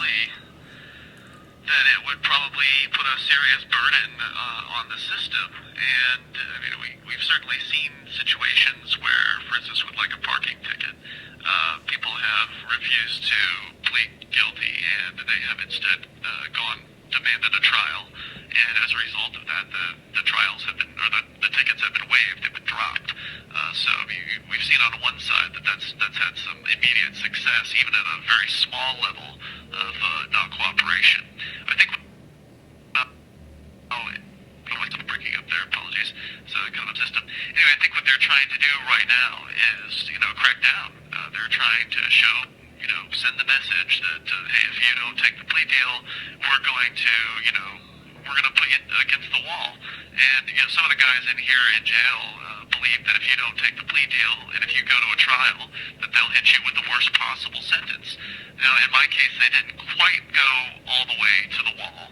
plea, that it would probably put a serious burden on the system. And I mean, we've certainly seen situations where, for instance, with like a parking ticket, people have refused to plead guilty, and they have instead demanded a trial. And as a result of that, the trials have been, or the tickets have been waived, they've been dropped. So I mean, we've seen on one side that's had some immediate success, even at a very small level of non-cooperation. I think. Breaking up there. Apologies. So kind of system. Anyway, I think what they're trying to do right now is, crack down. They're trying to show, send the message that hey, if you don't take the plea deal, we're going to put you against the wall. And some of the guys in here in jail believe that if you don't take the plea deal and if you go to a trial, that they'll hit you with the worst possible sentence. Now, in my case, they didn't quite go all the way to the wall.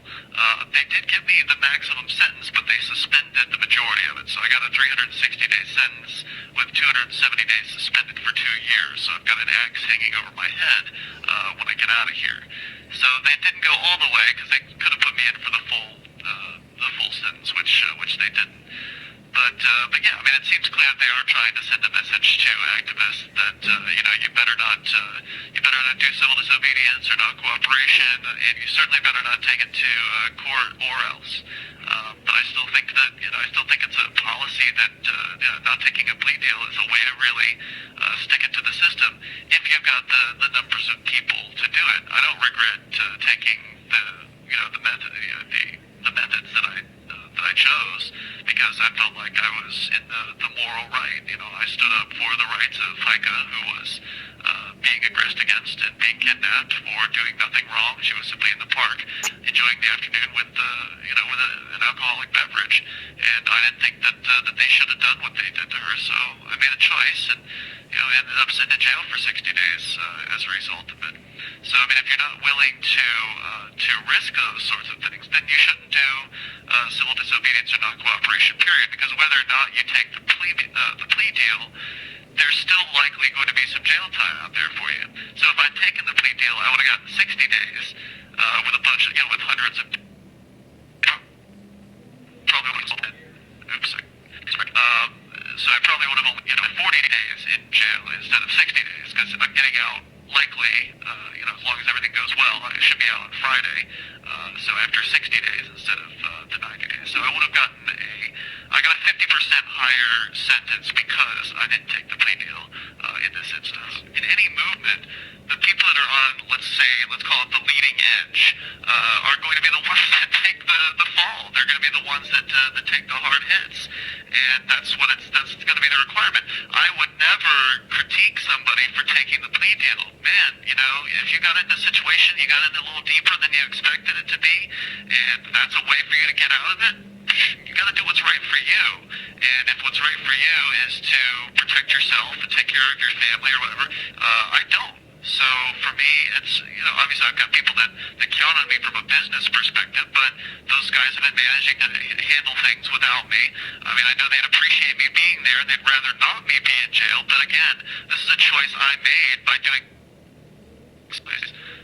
They did give me the maximum sentence, but they suspended the majority of it. So I got a 360-day sentence with 270 days suspended for 2 years. So I've got an axe hanging over my head when I get out of here. So they didn't go all the way because they could have put me in for the full sentence, which they didn't. But yeah, I mean, it seems clear that they are trying to send a message to activists that you better not do civil disobedience or non-cooperation, and you certainly better not take it to court or else. But I still think that it's a policy that not taking a plea deal is a way to really stick it to the system if you've got the numbers of people to do it. I don't regret taking the methods that I chose, because I felt like I was in the moral right. I stood up for the rights of Heike, who was being aggressed against and being kidnapped for doing nothing wrong. She was simply in the park enjoying the afternoon with an alcoholic beverage, and I didn't think that they should have done what they did to her. So I made a choice, and ended up sitting in jail for 60 days as a result of it. So I mean, if you're not willing to risk those sorts of things, then you shouldn't do civil disobedience or non-cooperation, period. Because whether or not you take the plea deal, there's still likely going to be some jail time out there for you. So if I'd taken the plea deal, I would have gotten 60 days with a bunch of, with hundreds of, probably would have, so I probably would have only, 40 days in jail instead of 60 days, because if I'm getting out, likely, as long as everything goes well, I should be out on Friday. So after 60 days instead of the 90 days. So I would have gotten I got a 50% higher sentence because I didn't take the plea deal in this instance. In any movement, the people that are on, let's call it the leading edge, are going to be the ones that take the fall. They're going to be the ones that take the hard hits. And that's going to be the requirement. I would never critique somebody for taking the plea deal. Man, if you got into a situation, you got in a little deeper than you expected it to be, and that's a way for you to get out of it, you got to do what's right for you. And if what's right for you is to protect yourself and take care of your family or whatever, I don't. So for me, it's, obviously I've got people that count on me from a business perspective, but those guys have been managing to handle things without me. I mean, I know they'd appreciate me being there, and they'd rather not me be in jail, but again, this is a choice I made by doing...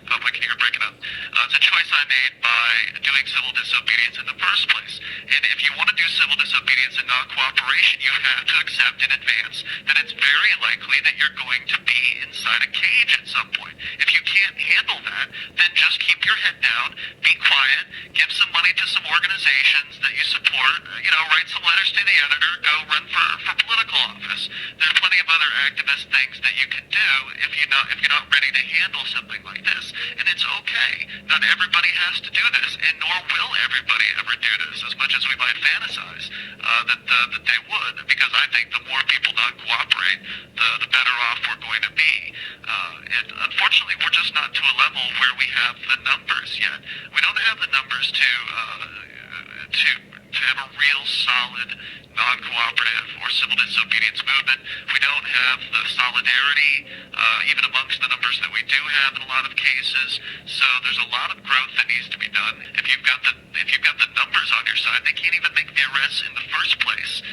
Oh, my computer breaking up. It's a choice I made by doing civil disobedience in the first place. And if you want to do civil disobedience and non-cooperation, you have to accept in advance that it's very likely that you're going to be inside a cage at some point. If you can't handle that, then just keep your head down, be quiet, give some money to some organizations that you support, write some letters to the editor, go run for political office. There are plenty of other activist things that you can do if you're not ready to handle something like this. And it's okay. Not everybody has to do this, and nor will everybody ever do this, as much as we might fantasize that they would, because I think the more people not cooperate, the better off we're going to be. And unfortunately, we're just not to a level where we have the numbers yet. We don't have the numbers to have a real solid non-cooperative or civil disobedience movement. We don't have the solidarity, even amongst the numbers that we do have in a lot of cases. So there's a lot of growth that needs to be done. If you've got the numbers on your side, they can't even make the arrests in the first place,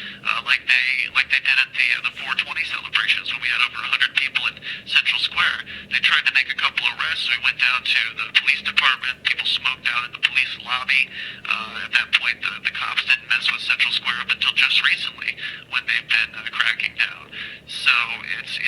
like they did at the 420 celebrations when we had over 100 people in Central Square. They tried to make a couple arrests. We went down to the police department department. People smoked out in the police lobby. At that point, the cops didn't mess with Central Square up until just recently when they've been cracking down. So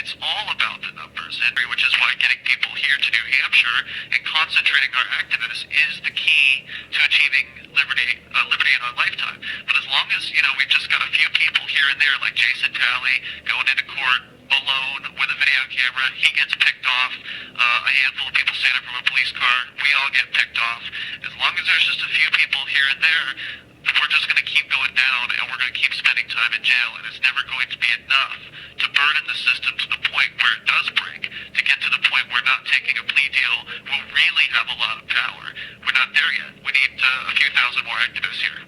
it's all about the numbers, Henry, which is why getting people here to New Hampshire and concentrating our activists is the key to achieving liberty in our lifetime. But as long as, we've just got a few people here and there, like Jason Talley, going into court alone with a video camera, he gets picked off. A handful of people standing from a police car, we all get picked off. As long as there's just a few people here and there, we're just going to keep going down, and we're going to keep spending time in jail, and it's never going to be enough to burden the system to the point where it does break, to get to the point where not taking a plea deal will really have a lot of power. We're not there yet. We need a few thousand more activists here.